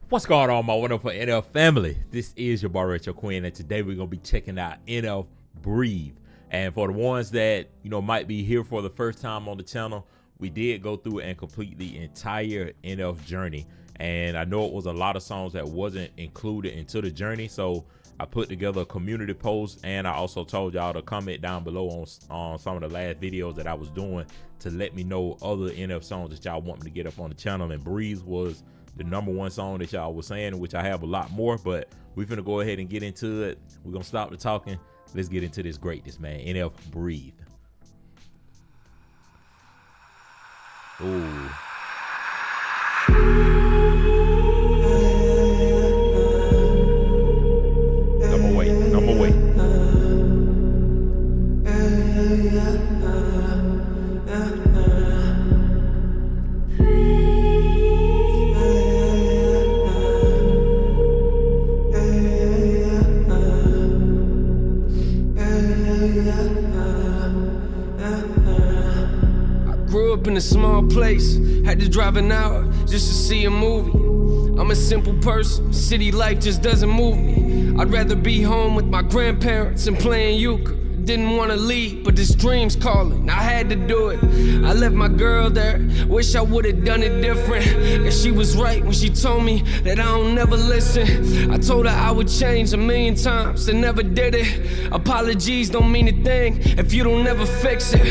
What's going on, my wonderful NF family? This is your boy Quin, and today we're gonna be checking out NF Breathe. And for the ones that might be here for the first time on the channel, we did go through and complete the entire NF journey. And I know it was a lot of songs that wasn't included into the journey, so I put together a community post, and I also told y'all to comment down below on some of the last videos that I was doing to let me know other NF songs that y'all want me to get up on the channel. And Breathe was the #1 song that y'all was saying, which I have a lot more, but we're gonna go ahead and get into it. We're gonna stop the talking. Let's get into this greatness, man. NF Breathe. Ooh. Number wait. In a small place, had to drive an hour just to see a movie. I'm a simple person, city life just doesn't move me. I'd rather be home with my grandparents and playing euchre. Didn't want to leave, but this dream's calling, I had to do it. I left my girl there, wish I would have done it different. And she was right when she told me that I don't never listen. I told her I would change a million times and never did it. Apologies don't mean a thing if you don't ever fix it.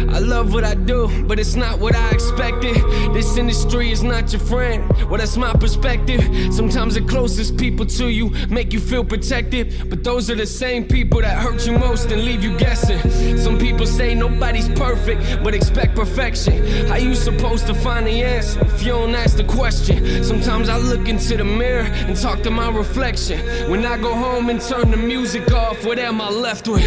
I love what I do, but it's not what I expected. This industry is not your friend, well that's my perspective. Sometimes the closest people to you make you feel protected, but those are the same people that hurt you most and leave you guessing. Some people say nobody's perfect, but expect perfection. How you supposed to find the answer if you don't ask the question? Sometimes I look into the mirror and talk to my reflection. When I go home and turn the music off, what am I left with?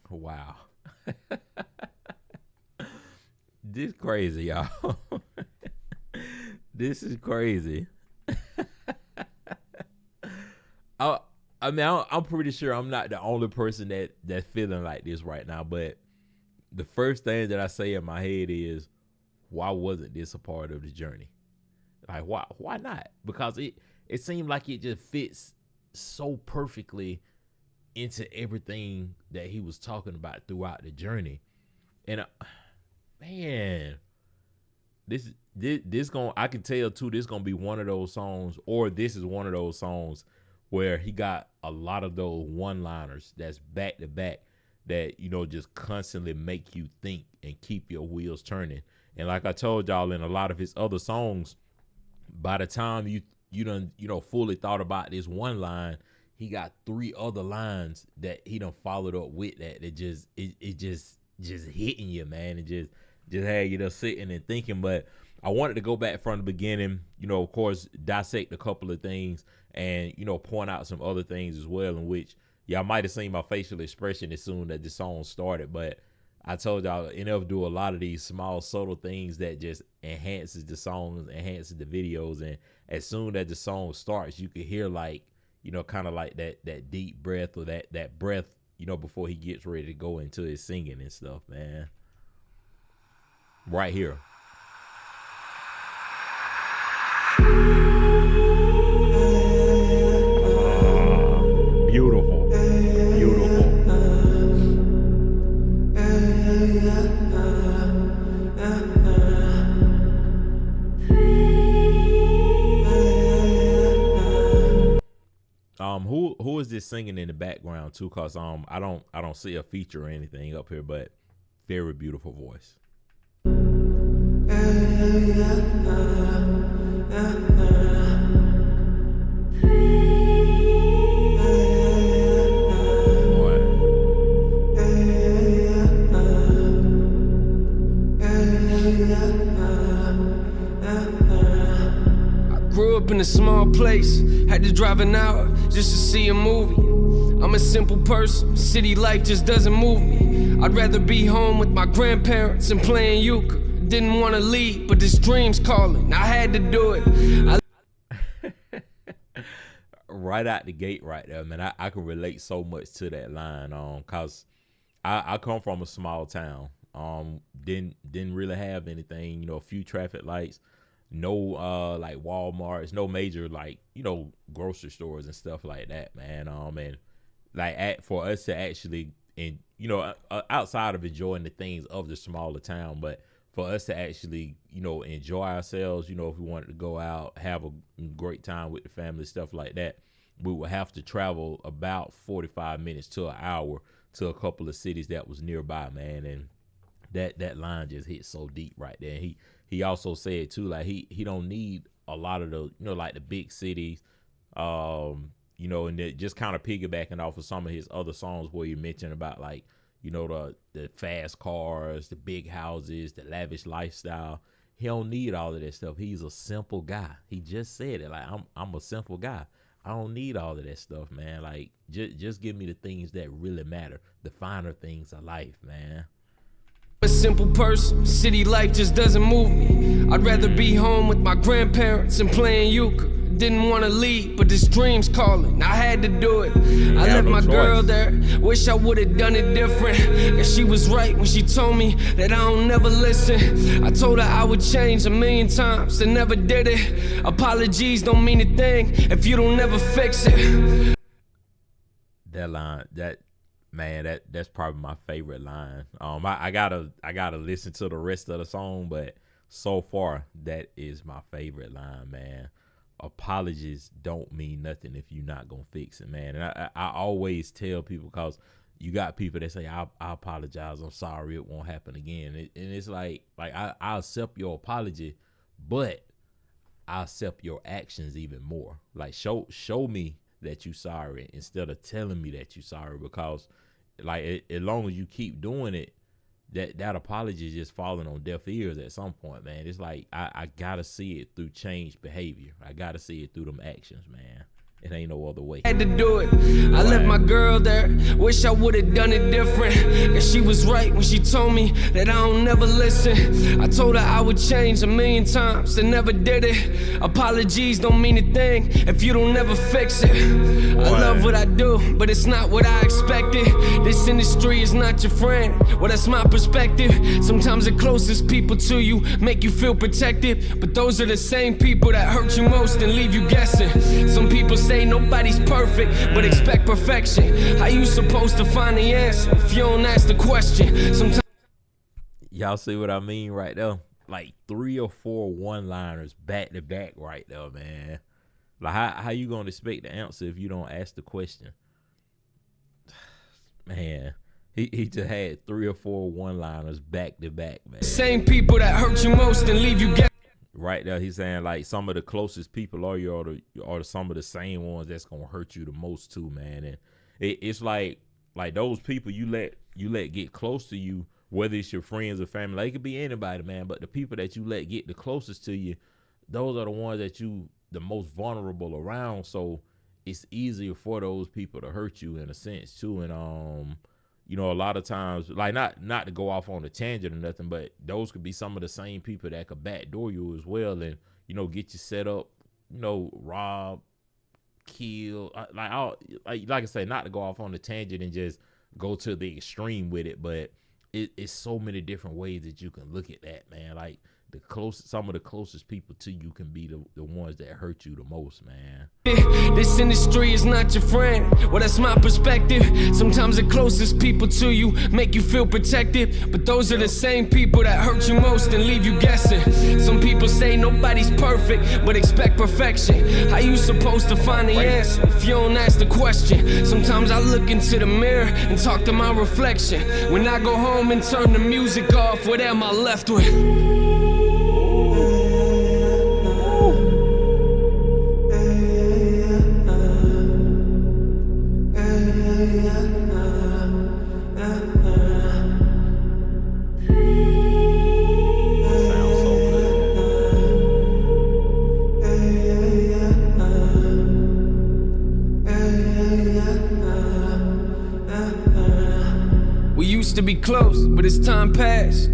Wow. This crazy, y'all. This is crazy. I'm pretty sure I'm not the only person that's feeling like this right now, but the first thing that I say in my head is, why wasn't this a part of the journey? Like, why not? Because it seemed like it just fits so perfectly into everything that he was talking about throughout the journey. And man, I can tell too, this gonna be one of those songs, or this is one of those songs where he got a lot of those one-liners that's back to back that just constantly make you think and keep your wheels turning. And like I told y'all, in a lot of his other songs, by the time you done fully thought about this one line, he got 3 other lines that he done followed up with that just hitting you, man. It just had you just sitting and thinking. But I wanted to go back from the beginning, of course, dissect a couple of things and, point out some other things as well, in which y'all might have seen my facial expression as soon as the song started. But I told y'all, NF do a lot of these small, subtle things that just enhances the songs, enhances the videos. And as soon as the song starts, you can hear kind of like that deep breath, or that breath, before he gets ready to go into his singing and stuff, man. Right here. Beautiful. Who is this singing in the background too? Cause I don't see a feature or anything up here, but very beautiful voice. Grew up in a small place, had to drive an hour just to see a movie. I'm a simple person, city life just doesn't move me. I'd rather be home with my grandparents and playing euchre. Didn't want to leave, but this dream's calling, I had to do it. Right out the gate right there, man, I can relate so much to that line, cause I come from a small town, Didn't really have anything. You know, a few traffic lights, no like Walmarts, no major like grocery stores and stuff like that, man. And like for us to actually outside of enjoying the things of the smaller town, but for us to actually enjoy ourselves, if we wanted to go out, have a great time with the family, stuff like that, we would have to travel about 45 minutes to an hour to a couple of cities that was nearby, man. And that line just hit so deep right there. He also said too, like he don't need a lot of the like the big cities, and it just kind of piggybacking off of some of his other songs where you mentioned about like the fast cars, the big houses, the lavish lifestyle. He don't need all of that stuff. He's a simple guy. He just said it, like I'm a simple guy. I don't need all of that stuff, man. Like just give me the things that really matter, the finer things of life, man. A simple person, city life just doesn't move me. I'd rather be home with my grandparents and playing euchre. Didn't want to leave, but this dream's calling. I had to do it. I left my girl there. Wish I would have done it different. Yeah, she was right when she told me that I don't never listen. I told her I would change a million times and never did it. Apologies don't mean a thing if you don't never fix it. That line, that's probably my favorite line. I gotta listen to the rest of the song, but so far that is my favorite line, man. Apologies don't mean nothing if you're not gonna fix it, man. And I always tell people, because you got people that say I apologize, I'm sorry, it won't happen again, and it's like I accept your apology, but I accept your actions even more. Like show me that you sorry instead of telling me that you sorry, because like as long as you keep doing it, that apology is just falling on deaf ears at some point, man. It's like I gotta see it through changed behavior. I gotta see it through them actions, man. It ain't no other way. Had to do it. I left my girl there. Wish I would have done it different. And she was right when she told me that I don't never listen. I told her I would change a million times and never did it. Apologies don't mean a thing if you don't never fix it. I love what I do, but it's not what I expected. This industry is not your friend. Well, that's my perspective. Sometimes the closest people to you make you feel protected, but those are the same people that hurt you most and leave you guessing. Some people say nobody's perfect, but expect perfection. How you supposed to find the answer if you don't ask the question? Sometimes y'all see what I mean right there? Like 3 or 4 one-liners back to back right there, man. Like how you gonna expect the answer if you don't ask the question? Man, he just had 3 or 4 one-liners back to back, man. Same people that hurt you most and leave you guessing. Right there, he's saying like some of the closest people are some of the same ones that's gonna hurt you the most too, man. And it's like those people you let get close to you, whether it's your friends or family, like it could be anybody, man. But the people that you let get the closest to you, those are the ones that you the most vulnerable around. So it's easier for those people to hurt you in a sense too. And a lot of times, like not to go off on a tangent or nothing, but those could be some of the same people that could backdoor you as well, and get you set up, rob, kill, like I say, not to go off on a tangent and just go to the extreme with it, but it's so many different ways that you can look at that, man. Like some of the closest people to you can be the ones that hurt you the most, man. This industry is not your friend. Well, that's my perspective. Sometimes the closest people to you make you feel protected, but those are the same people that hurt you most and leave you guessing. Some people say nobody's perfect, but expect perfection. How you supposed to find the answer if you don't ask the question? Sometimes I look into the mirror and talk to my reflection. When I go home and turn the music off, what am I left with? To be close, but as time passed,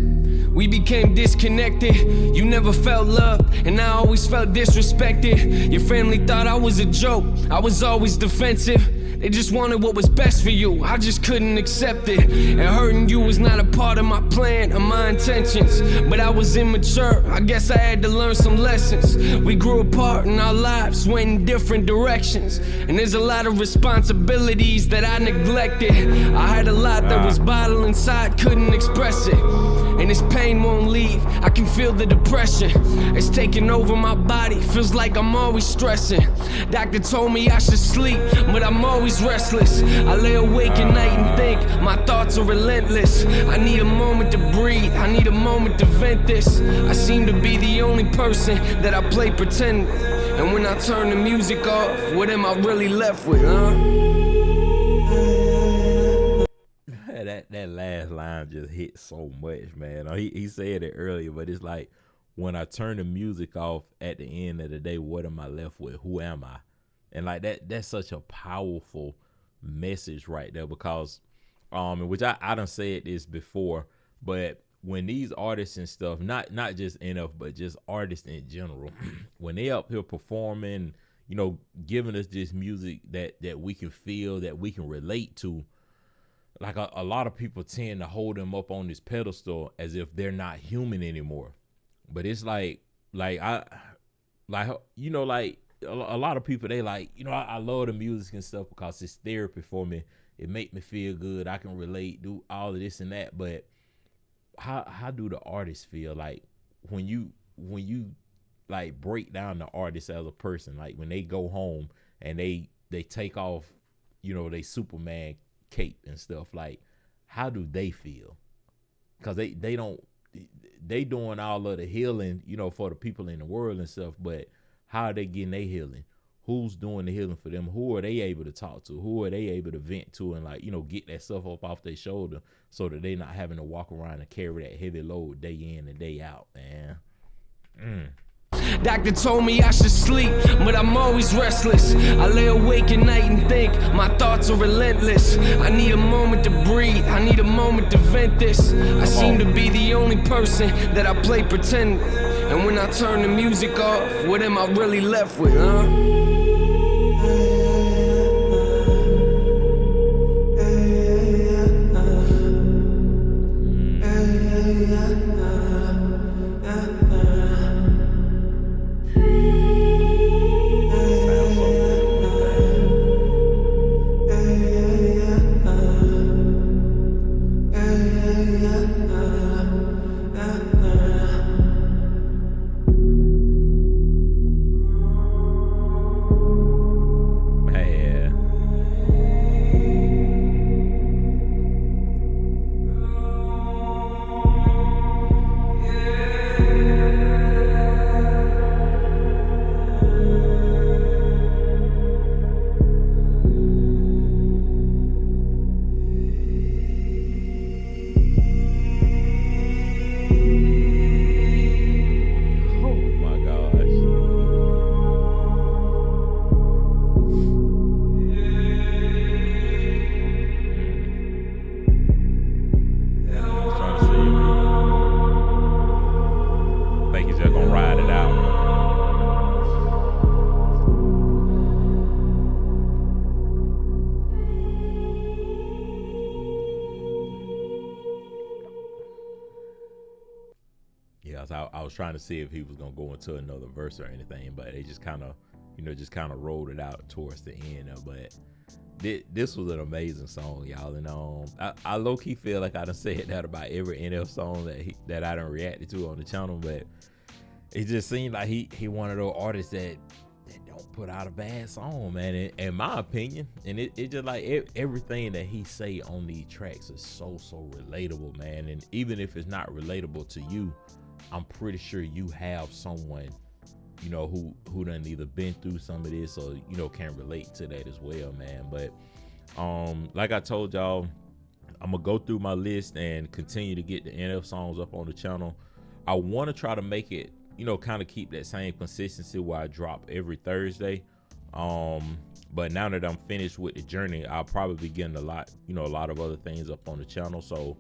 We became disconnected. You never felt loved, and I always felt disrespected. Your family thought I was a joke. I was always defensive. They just wanted what was best for you. I just couldn't accept it. And hurting you was not a part of my plan or my intentions. But I was immature. I guess I had to learn some lessons. We grew apart and our lives went in different directions. And there's a lot of responsibilities that I neglected. I had a lot that was bottled inside, couldn't express it. And this pain won't leave. I can feel the depression. It's taking over my body. Feels like I'm always stressing. Doctor told me I should sleep, but I'm always restless. I lay awake at night and think. My thoughts are relentless. I need a moment to breathe. I need a moment to vent this. I seem to be the only person that I play pretend with. And when I turn the music off, what am I really left with, huh? That last line just hit so much, man. He said it earlier, but it's like, when I turn the music off at the end of the day, what am I left with? Who am I? And like that's such a powerful message right there, because which I done said this before, but when these artists and stuff, not just NF, but just artists in general, when they up here performing, giving us this music that we can feel, that we can relate to, like a lot of people tend to hold them up on this pedestal as if they're not human anymore. But it's like a lot of people, they like, I love the music and stuff because it's therapy for me. It make me feel good. I can relate, do all of this and that. But how do the artists feel like when you like break down the artist as a person, like when they go home and they take off, they Superman cape and stuff, like how do they feel? Because they doing all of the healing, for the people in the world and stuff, but how are they getting their healing? Who's doing the healing for them? Who are they able to talk to? Who are they able to vent to and get that stuff up off their shoulder so that they're not having to walk around and carry that heavy load day in and day out, man. Doctor told me I should sleep, but I'm always restless. I lay awake at night and think. My thoughts are relentless. I need a moment to breathe. I need a moment to vent this. I seem to be the only person that I play pretend with. And when I turn the music off, what am I really left with, huh? I was trying to see if he was gonna go into another verse or anything, but they just kind of, rolled it out towards the end. But this was an amazing song, y'all. And I low key feel like I done said that about every NF song that I done reacted to on the channel, but it just seemed like he one of those artists that don't put out a bad song, man. In my opinion, and it just like everything that he say on these tracks is so relatable, man. And even if it's not relatable to you, I'm pretty sure you have someone, who done either been through some of this or, can relate to that as well, man. But like I told y'all, I'm gonna go through my list and continue to get the NF songs up on the channel. I want to try to make it, kind of keep that same consistency where I drop every Thursday. But now that I'm finished with the journey, I'll probably be getting a lot of other things up on the channel. So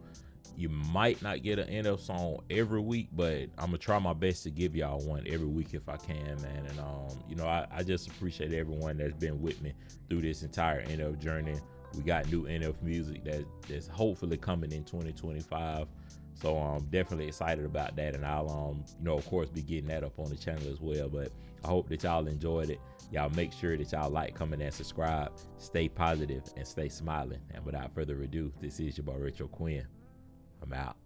You might not get an NF song every week, but I'm gonna try my best to give y'all one every week if I can, man. And I just appreciate everyone that's been with me through this entire NF journey. We got new NF music that's hopefully coming in 2025. So I'm definitely excited about that, and I'll of course be getting that up on the channel as well. But I hope that y'all enjoyed it. Y'all make sure that y'all like, comment, and subscribe. Stay positive and stay smiling. And without further ado, this is your boy Retro Quin. I'm out.